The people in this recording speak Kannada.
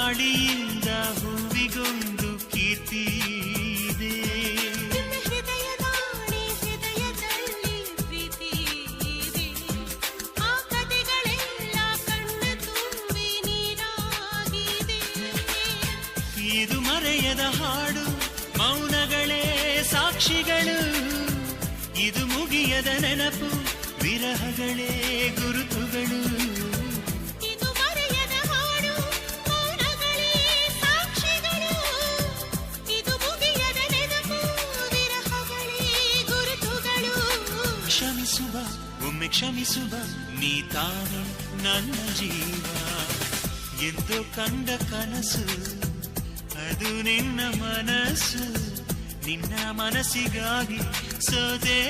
ಗಾಳಿಯಿಂದ ಹೂವಿಗೊಂದು ಕೀರ್ತಿ ಇದೆ. ಹೃದಯದಾಣೆ ಹೃದಯದಲ್ಲಿ ಪ್ರೀತಿ ಇದೆ. ಆ ಕಥೆಗಳೆಲ್ಲ ಕಣ್ಣ ತುಂಬಿ ನೀರಾಗಿದೆ. ಇದು ಮರೆಯದ ಹಾಡು, ಮೌನಗಳೇ ಸಾಕ್ಷಿಗಳು. ಇದು ಮುಗಿಯದ ನೆನಪು, ವಿರಹಗಳೇ ಗುರುತುಗಳು. ಇದು ಮರೆಯದ ಹಾಡು, ಮೌನಗಳೇ ಸಾಕ್ಷಿಗಳು. ಇದು ಮುಗಿಯದ ನೆನಪು, ವಿರಹಗಳೇ ಗುರುತುಗಳು. ಕ್ಷಮಿಸುವ, ಒಮ್ಮೆ ಕ್ಷಮಿಸುವ, ನೀ ತಾನೆ ನನ್ನ ಜೀವ. ಎಂದು ಕಂಡ ಕನಸು ಅದು ನಿನ್ನ ಮನಸ್ಸು. ನಿನ್ನ ಮನಸ್ಸಿಗಾಗಿ ಸೋದೆ.